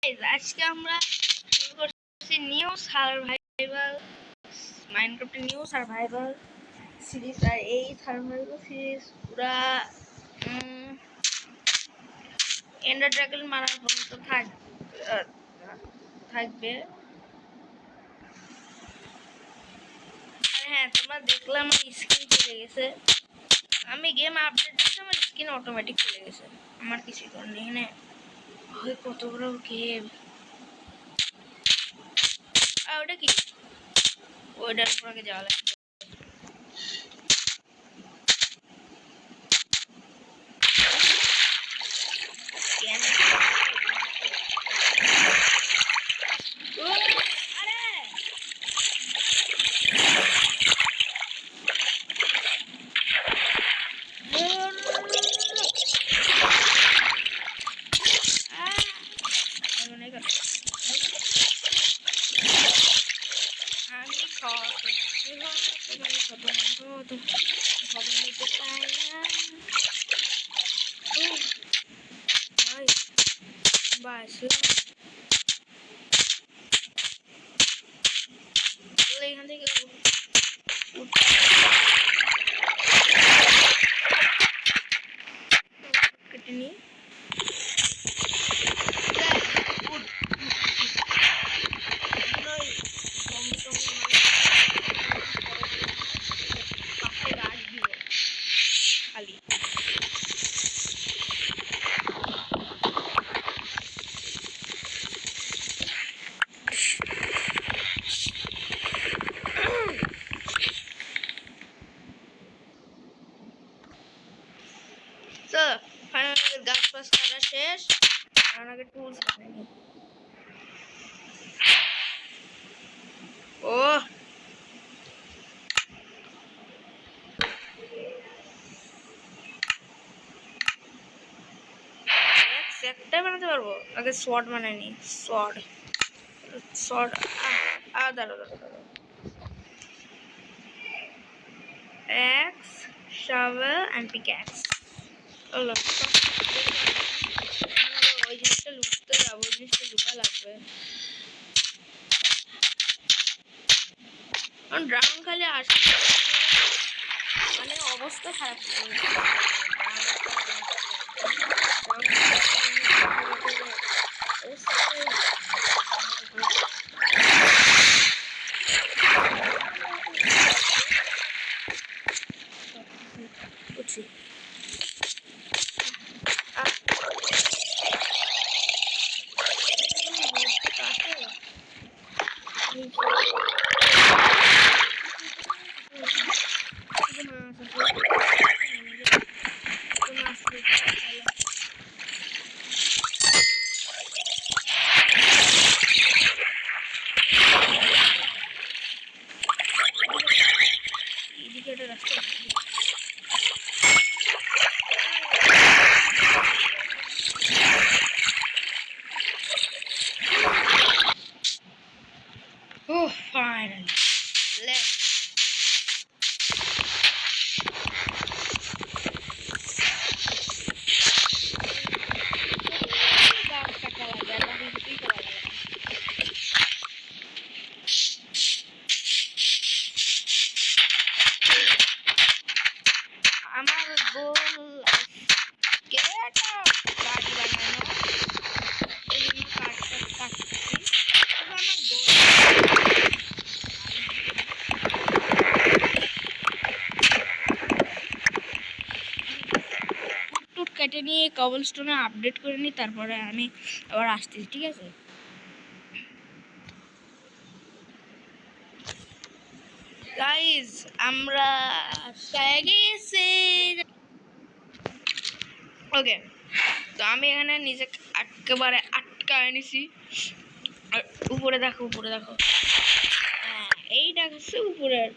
আজকে আমরা শুরু করছি new survival Minecraft new survival series. আর এই সার্ভাইভাল সিরিজ পুরা এন্ডার ড্রাগন মারার পর্যন্ত থাকবে। আর হ্যাঁ, তোমরা দেখলাম আমার স্ক্রিন চলে গেছে। আমি গেম আপডেট দিচ্ছি, আমার স্ক্রিন অটোমেটিক চলে গেছে। আমার কিছু করার নেই। এখানে কত বড় গেম। আর ওটা কি? ওইটার উপর আগে যাওয়া লাগবে। এখান থেকে কেটে নিই। তো ফাইনালি গাছ পাস কাটা শেষ। আমাকে টুলস বানাই নি। ও একটা বানাতে পারবো। আগে সোয়ার্ড বানাই নি। সোয়ার্ড দাঁড়াও। Axe, shovel and pickaxe. ওই জিনিসটা লুকতে যাবো, ওই জিনিসটা লুকা লাগবে। কারণ ড্রাগন খালি আসে মানে অবস্থা খারাপ। Oh, finally. Let's. আমার গোল কেটা গাড়ি বানানো, এই জন্য কাটছি। আমার গোল টুট কেটে নিয়ে কবল স্টোনে আপডেট করে নিই, তারপরে আমি আবার আসতেছি, ঠিক আছে? গাইজ আমরা গেছি। ওকে, তো আমি এখানে নিজে একেবারে আটকায় নিছি। আর উপরে দেখো হ্যাঁ, এইটা হচ্ছে উপরের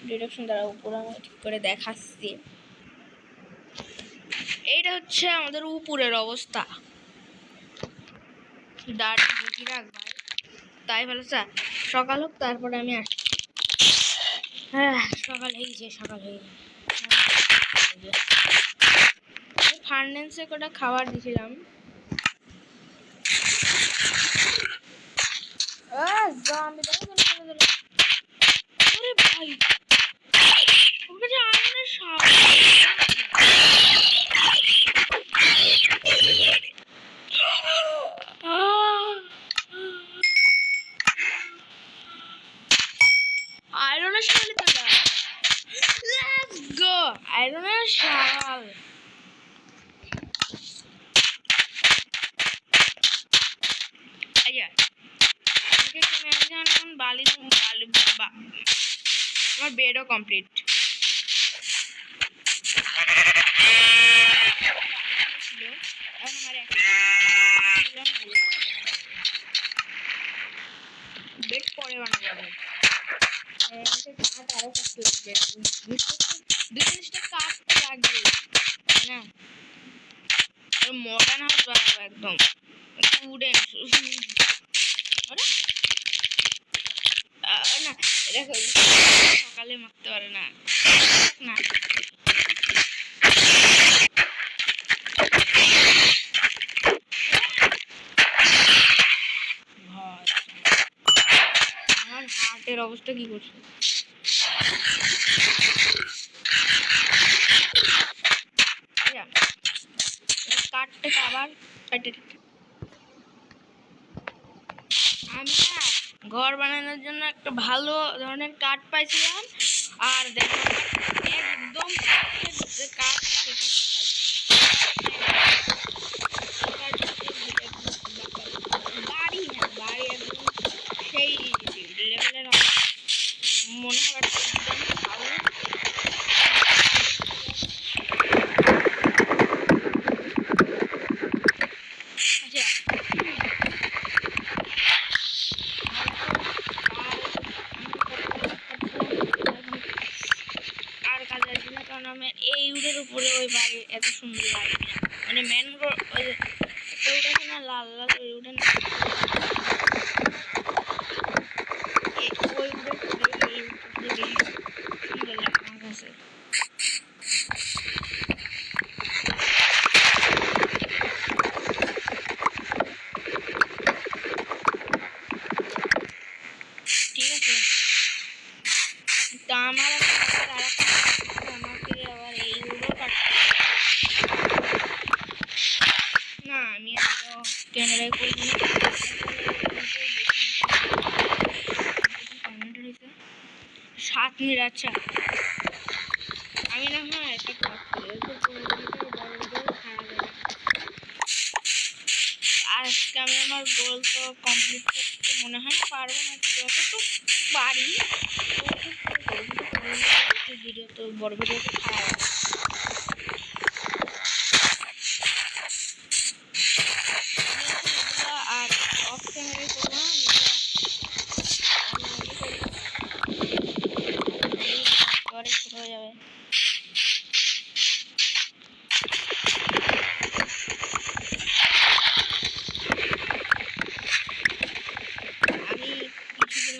ডিরেকশন। দ্বারা উপরে আমি ঠিক করে দেখাচ্ছি। এইটা হচ্ছে আমাদের উপরের অবস্থা। দাঁড়ি ঢুকি রাখবাই, তাই ভালো চা সকাল হোক, তারপরে আমি আসছি। হ্যাঁ, সকাল হয়ে গেছে। ফার্নেন্সে কটা খাবার দিয়েছিলাম। আমি আরে ভাই ওর কাছে আয়রনের শাবল আয়রনের শাবল তো যা লেটস গো আয়রনের শাবল আইয়া ওকে তুমি এখন বালি বালি আমার বেডও কমপ্লিট ছিল এখন আমার বেড পরে বানাবো কাঠ আরো কাটতে লাগবে দুই জিনিসটা কাটতে লাগবে না মডার্ন হাউস বানাবো একদম উডেন না দেখো সকালে মারতে পারে না না আমার হার্টের অবস্থা কি করছে কাটতে আবার আমি না ঘর বানানোর জন্য একটা ভালো ধরনের কাঠ পাইছিলাম আর দেখো একদম কাঠ বাড়ি বাড়ি একদম সেই লেভেলের মনে হয় একদম ভালো এই উডের উপরে ওই বাড়ি এত সুন্দর লাগে মানে মেন রোড ওই উড আছে না লাল লাল ওই উডে না ওই উডের সুন্দর লাগে আমার কাছে ঠিক আছে তা আমার আমাকে আবার এই উডও কাটতে না আমি ক্যামেরায় করবো না 7 মিনিট আচ্ছা আমি না হয় একটা আজকে আমি আমার গোল তো কমপ্লিট করতে মনে হয় না পারবো না যতটুকু পারি ভিডিও তো বড় ভিডিও তো খারাপ আর অফ ক্যামেরায় করবো না ছোট হয়ে যাবে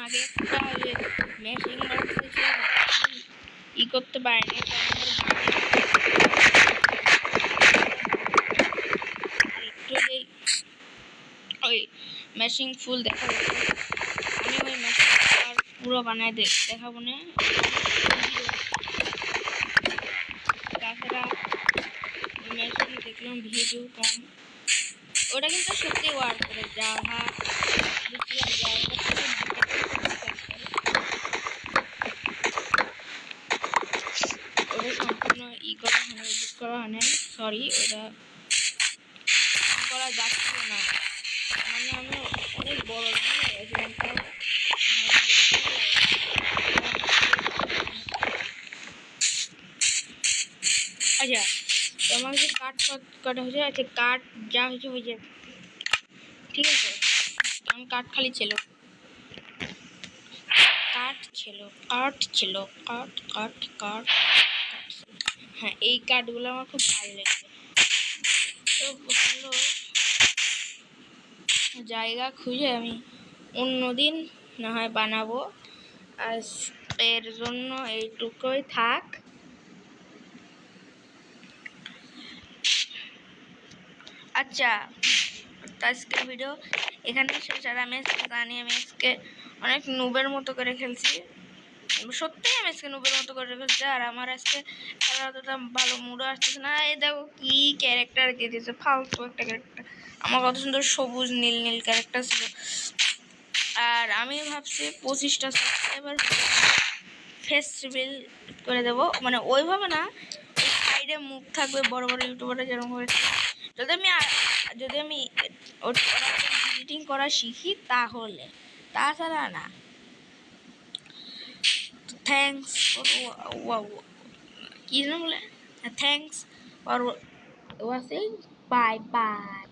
আগে একটা মেশিন ই করতে পারিনি একটু ওই মেশিন ফুল দেখা যাচ্ছে আমি ওই মেশিন পুরো বানাই দেখাবো না তাছাড়া ওই মেশিন দেখলাম ভিডিও কম ওটা কিন্তু সত্যি ওয়ার্ক করে জাভা ওটা সম্পূর্ণ ই করা হয় এডিট করা হয় না সরি ওটা করা যাচ্ছিল না মানে আমি অনেক বড় গেছিলাম আচ্ছা তো আমার যে কাঠ কাটা হয়েছে আচ্ছা কাঠ যা হয়েছে হয়েছে ঠিক আছে আমি কাঠ খালি ছিল কাঠ ছিল কাঠ কাঠ কাঠ হ্যাঁ এই কাঠগুলো আমার খুব ভালো লাগছে তো হলো জায়গা খুঁজে আমি অন্যদিন না হয় বানাবো আজকের জন্য এইটুকুই থাক আচ্ছা তো আজকের ভিডিও এখানে শেষ। আর আমি আজকে জানি আমি আজকে অনেক নুবের মতো করে খেলছি, সত্যিই আমি আজকে নুবের মতো করে খেলছি। আর আমার আজকে খেলার অতটা ভালো মুডও আসতেছে না। এই দেখো কি ক্যারেক্টার দিয়ে দিয়েছে, ফালতু একটা ক্যারেক্টার। আমার কত সুন্দর সবুজ নীল নীল ক্যারেক্টার ছিল। আর আমি ভাবছি 25টা সাবস্ক্রাইবার ফেস্টিভ্যাল করে দেবো, মানে ওইভাবে না, ওই সাইডে মুখ থাকবে বড় বড় ইউটিউবাররা যেরকম হয়েছে। যদি আমি এডিটিং করা শিখি তাহলে, তাছাড়া না। থ্যাংকস ফর কি যেন বলে, thanks for watching, bye bye.